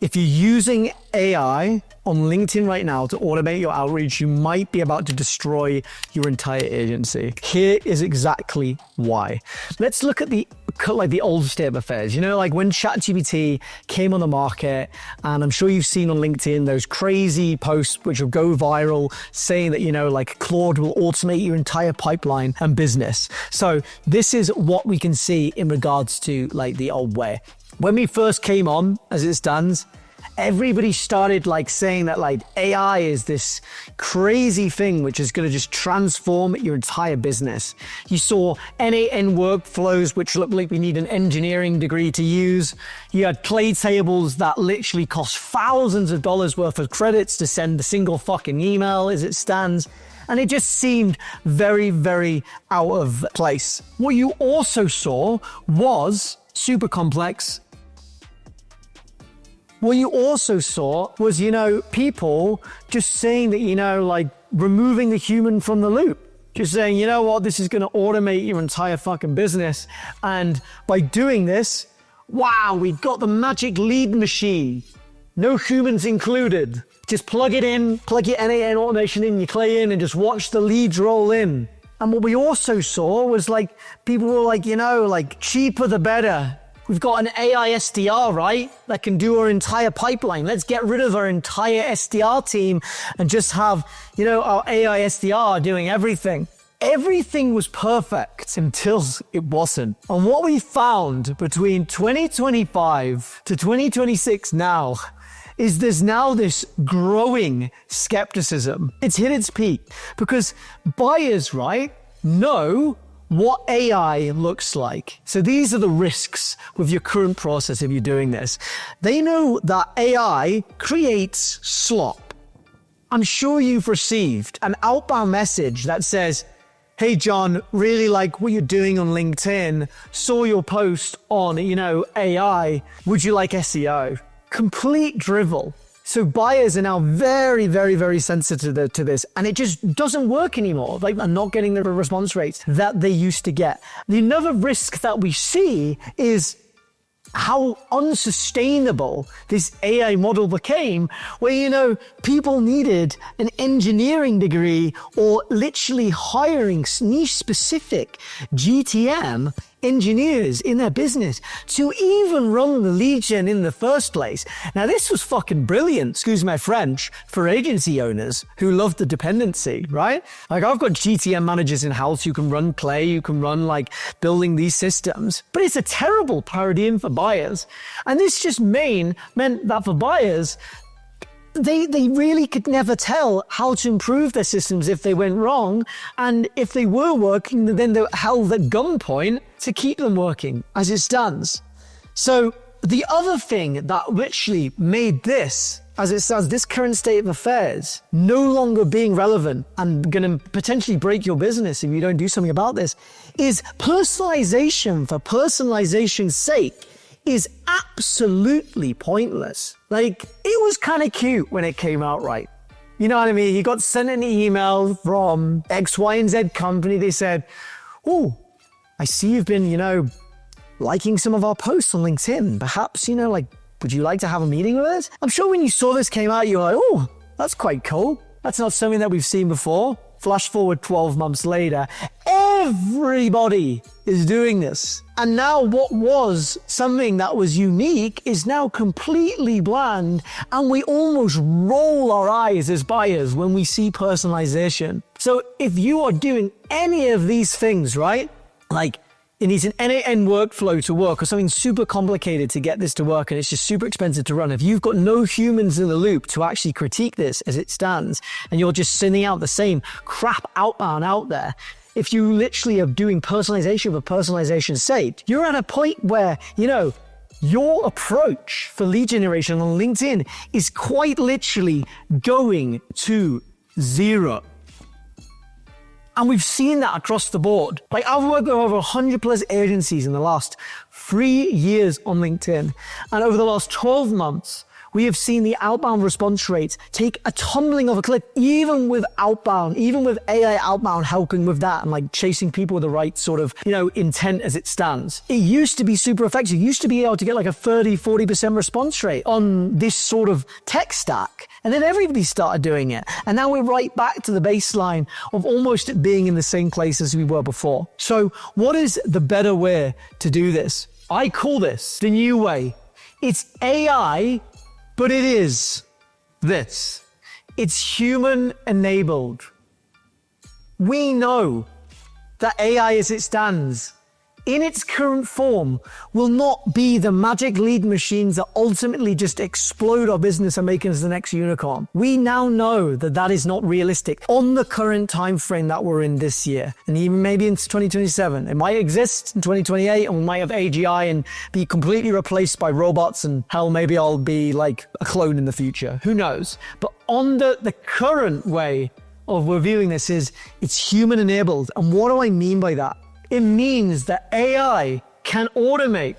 If you're using AI on LinkedIn right now to automate your outreach, you might be about to destroy your entire agency. Here is exactly why. Let's look at the old state of affairs. You know, like when ChatGPT came on the market, and I'm sure you've seen on LinkedIn those crazy posts which will go viral saying that, you know, like Claude will automate your entire pipeline and business. So this is what we can see in regards to like the old way. When we first came on, as it stands, everybody started like saying that like AI is this crazy thing which is going to just transform your entire business. You saw N8N workflows which look like we need an engineering degree to use. You had clay tables that literally cost thousands of dollars worth of credits to send a single fucking email as it stands. And it just seemed very, very out of place. What you also saw was super complex. What you also saw was, you know, people just saying that, you know, like removing the human from the loop. Just saying, you know what, this is going to automate your entire fucking business. And by doing this, wow, we've got the magic lead machine. No humans included. Just plug it in, plug your N8N automation in, your clay in, and just watch the leads roll in. And what we also saw was like, people were like, you know, like cheaper the better. We've got an AI SDR, right? That can do our entire pipeline. Let's get rid of our entire SDR team and just have, you know, our AI SDR doing everything. Everything was perfect until it wasn't. And what we found between 2025 to 2026 now is there's now this growing skepticism. It's hit its peak because buyers, right, know what AI looks like. So these are the risks with your current process if you're doing this. They know that AI creates slop. I'm sure you've received an outbound message that says, hey John, really like what you're doing on LinkedIn, saw your post on, you know, AI, would you like SEO? Complete drivel. So buyers are now very, very, very sensitive to this, and it just doesn't work anymore. Like, they're not getting the response rates that they used to get. The another risk that we see is how unsustainable this AI model became, where, you know, people needed an engineering degree or literally hiring niche specific GTM engineers in their business to even run the lead gen in the first place. Now, this was fucking brilliant, excuse my French, for agency owners who love the dependency, right? Like, I've got GTM managers in house who can run Clay, who can run like building these systems, but it's a terrible paradigm for buyers. And this just meant that for buyers, they really could never tell how to improve their systems if they went wrong. And if they were working, then they were held at gunpoint to keep them working as it stands. So the other thing that literally made this, as it stands, this current state of affairs, no longer being relevant and going to potentially break your business if you don't do something about this, is personalization for personalization's sake is absolutely pointless. Like, it was kind of cute when it came out, right? You know what I mean? You got sent an email from X, Y, and Z company. They said, oh, I see you've been, you know, liking some of our posts on LinkedIn. Perhaps, you know, like, would you like to have a meeting with us? I'm sure when you saw this came out, you're like, oh, that's quite cool. That's not something that we've seen before. Flash forward 12 months later, everybody is doing this. And now what was something that was unique is now completely bland, and we almost roll our eyes as buyers when we see personalization. So if you are doing any of these things, right, like it needs an N8N workflow to work or something super complicated to get this to work, and it's just super expensive to run. If you've got no humans in the loop to actually critique this as it stands, and you're just sending out the same crap outbound out there, if you literally are doing personalization for personalization's sake, you're at a point where, you know, your approach for lead generation on LinkedIn is quite literally going to zero. And we've seen that across the board. Like, I've worked with over 100 plus agencies in the last 3 years on LinkedIn. And over the last 12 months, we have seen the outbound response rates take a tumbling of a cliff, even with outbound, even with AI outbound helping with that and like chasing people with the right sort of, intent as it stands. It used to be super effective. You used to be able to get like a 30-40% response rate on this sort of tech stack. And then everybody started doing it. And now we're right back to the baseline of almost being in the same place as we were before. So what is the better way to do this? I call this the new way. It's AI, but it is this. It's human enabled. We know that AI as it stands, in its current form, will not be the magic lead machines that ultimately just explode our business and make us the next unicorn. We now know that that is not realistic on the current time frame that we're in this year, and even maybe into 2027. It might exist in 2028, and we might have AGI and be completely replaced by robots, and hell, maybe I'll be like a clone in the future. Who knows? But on the current way of reviewing this is it's human enabled. And what do I mean by that? It means that AI can automate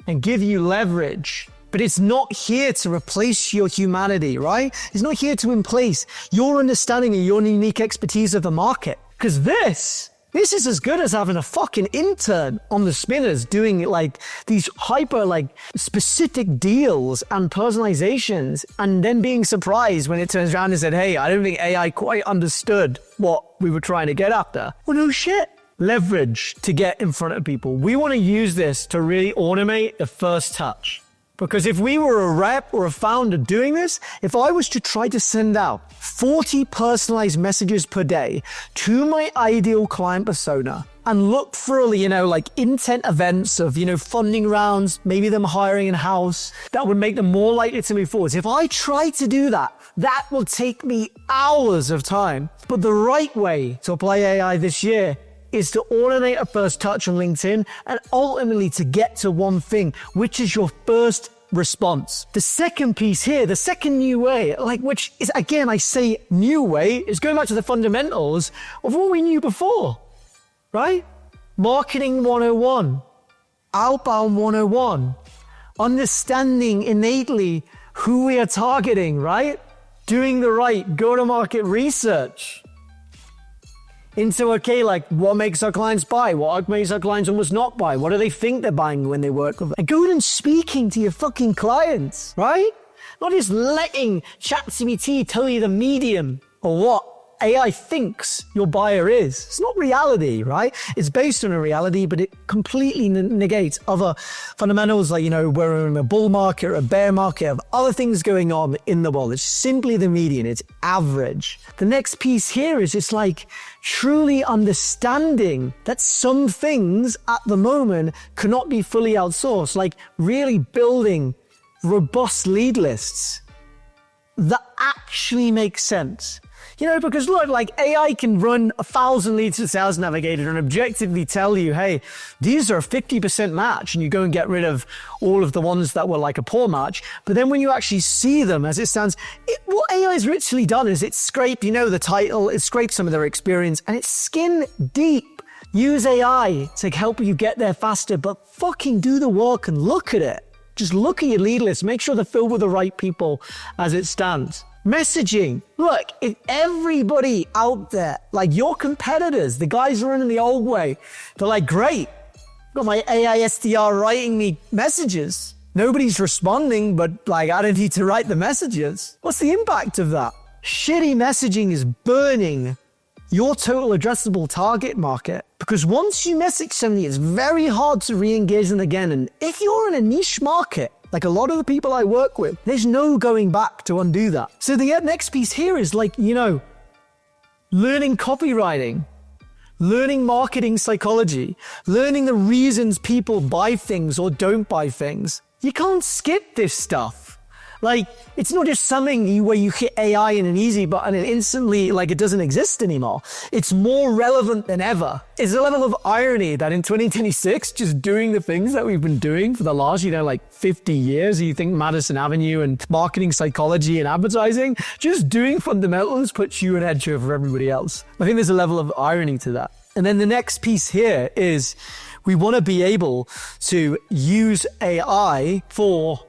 and give you leverage, but it's not here to replace your humanity, right? It's not here to replace your understanding and your unique expertise of the market. Because this is as good as having a fucking intern on the spinners doing like these hyper like specific deals and personalizations, and then being surprised when it turns around and said, hey, I don't think AI quite understood what we were trying to get after. Well, no shit. Leverage to get in front of people. We want to use this to really automate the first touch. Because if we were a rep or a founder doing this, if I was to try to send out 40 personalized messages per day to my ideal client persona and look for, like intent events of, funding rounds, maybe them hiring in-house, that would make them more likely to move forwards. If I try to do that, that will take me hours of time. But the right way to apply AI this year is to automate a first touch on LinkedIn and ultimately to get to one thing, which is your first response. The second piece here, the second new way, which is, again, I say new way, is going back to the fundamentals of what we knew before, right? Marketing 101, outbound 101, understanding innately who we are targeting, right? Doing the right go-to-market research into, what makes our clients buy? What makes our clients almost not buy? What do they think they're buying when they work with us? And going and speaking to your fucking clients, right? Not just letting ChatGPT tell you the medium or what AI thinks your buyer is. It's not reality, right? It's based on a reality, but it completely negates other fundamentals like, we're in a bull market or a bear market, of other things going on in the world. It's simply the median. It's average. The next piece here is it's truly understanding that some things at the moment cannot be fully outsourced, like really building robust lead lists that actually make sense. Because look, AI can run 1,000 leads to Sales Navigator and objectively tell you, hey, these are a 50% match, and you go and get rid of all of the ones that were like a poor match. But then when you actually see them as it stands, what AI has richly done is it's scraped, the title, it scraped some of their experience, and it's skin deep. Use AI to help you get there faster, but fucking do the work and look at it. Just look at your lead list. Make sure they're filled with the right people as it stands. Messaging. Look, if everybody out there, your competitors, the guys running the old way, they're great, got my AI SDR writing me messages. Nobody's responding, but I don't need to write the messages. What's the impact of that? Shitty messaging is burning your total addressable target market, because once you message somebody, it's very hard to re-engage them again. And if you're in a niche market, like a lot of the people I work with, there's no going back to undo that. So the next piece here is learning copywriting, learning marketing psychology, learning the reasons people buy things or don't buy things. You can't skip this stuff. It's not just something where you hit AI in an easy button and instantly, it doesn't exist anymore. It's more relevant than ever. It's a level of irony that in 2026, just doing the things that we've been doing for the last, 50 years, you think Madison Avenue and marketing psychology and advertising, just doing fundamentals puts you an edge over everybody else. I think there's a level of irony to that. And then the next piece here is we want to be able to use AI for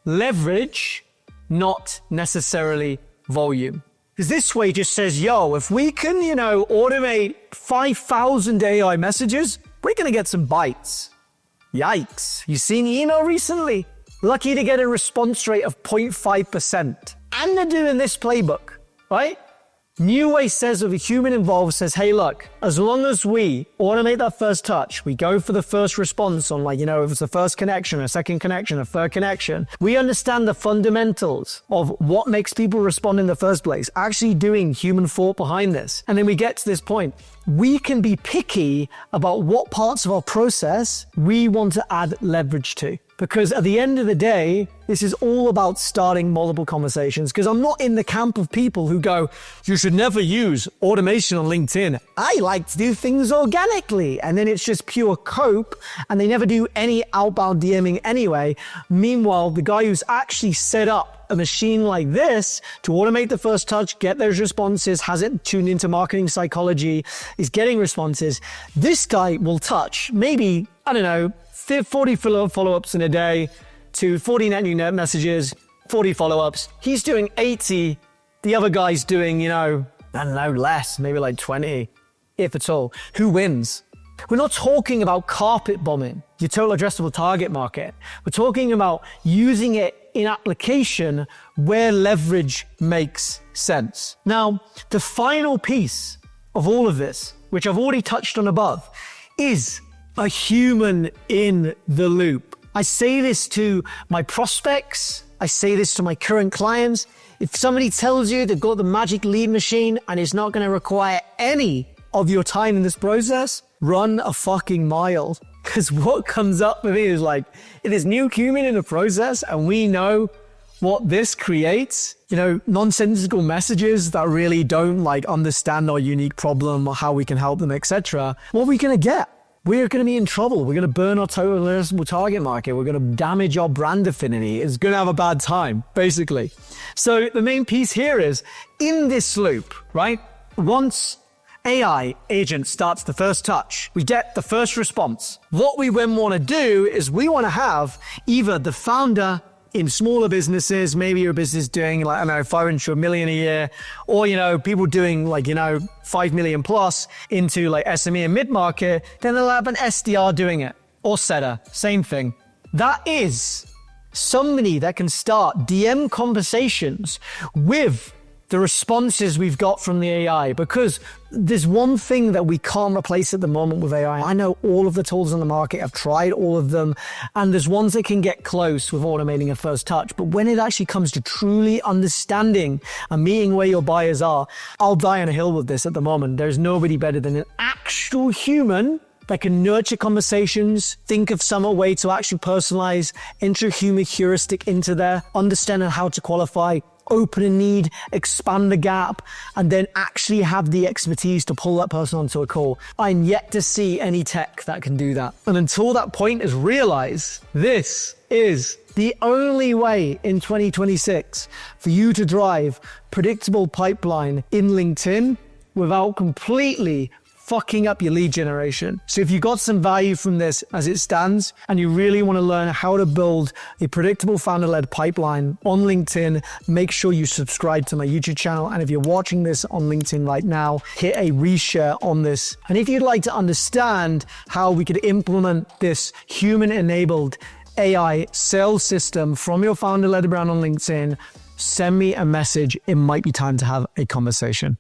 leverage, not necessarily volume. Because this way just says, yo, if we can, automate 5,000 AI messages, we're going to get some bites. Yikes. You seen email recently? Lucky to get a response rate of 0.5%. And they're doing this playbook, right? New Way says if a human involved says, hey, look, as long as we automate that first touch, we go for the first response on if it's the first connection, a second connection, a third connection, we understand the fundamentals of what makes people respond in the first place, actually doing human thought behind this. And then we get to this point. We can be picky about what parts of our process we want to add leverage to. Because at the end of the day, this is all about starting multiple conversations. Because I'm not in the camp of people who go, you should never use automation on LinkedIn. I like to do things organically. And then it's just pure cope. And they never do any outbound DMing anyway. Meanwhile, the guy who's actually set up a machine like this to automate the first touch, get those responses, has it tuned into marketing psychology, is getting responses. This guy will touch maybe, 40 follow-ups in a day to 40 net new messages, 40 follow-ups. He's doing 80. The other guy's doing, less, maybe like 20, if at all. Who wins? We're not talking about carpet bombing, your total addressable target market. We're talking about using it in application where leverage makes sense. Now, the final piece of all of this, which I've already touched on above, is a human in the loop. I say this to my prospects. I say this to my current clients. If somebody tells you they've got the magic lead machine and it's not going to require any of your time in this process, run a fucking mile. Because what comes up with me is if there's new human in the process and we know what this creates, nonsensical messages that really don't understand our unique problem or how we can help them, etc. What are we going to get? We're going to be in trouble. We're going to burn our total addressable target market. We're going to damage our brand affinity. It's going to have a bad time, basically. So the main piece here is in this loop, right? Once AI agent starts the first touch, we get the first response. What we then want to do is we want to have either the founder in smaller businesses, maybe you're a business doing 500 to $1 million a year, or, people doing 5 million plus into SME and mid-market, then they'll have an SDR doing it, or setter, same thing. That is somebody that can start DM conversations with the responses we've got from the AI, because there's one thing that we can't replace at the moment with AI. I know all of the tools on the market. I've tried all of them, and there's ones that can get close with automating a first touch. But when it actually comes to truly understanding and meeting where your buyers are, I'll die on a hill with this at the moment. There's nobody better than an actual human that can nurture conversations, think of some way to actually personalize, enter human heuristic into there, understanding how to qualify, open a need, expand the gap, and then actually have the expertise to pull that person onto a call. I'm yet to see any tech that can do that. And until that point is realized, this is the only way in 2026 for you to drive predictable pipeline in LinkedIn without completely fucking up your lead generation. So if you got some value from this as it stands and you really want to learn how to build a predictable founder-led pipeline on LinkedIn, make sure you subscribe to my YouTube channel. And if you're watching this on LinkedIn right now, hit a reshare on this. And if you'd like to understand how we could implement this human-enabled AI sales system from your founder-led brand on LinkedIn, send me a message. It might be time to have a conversation.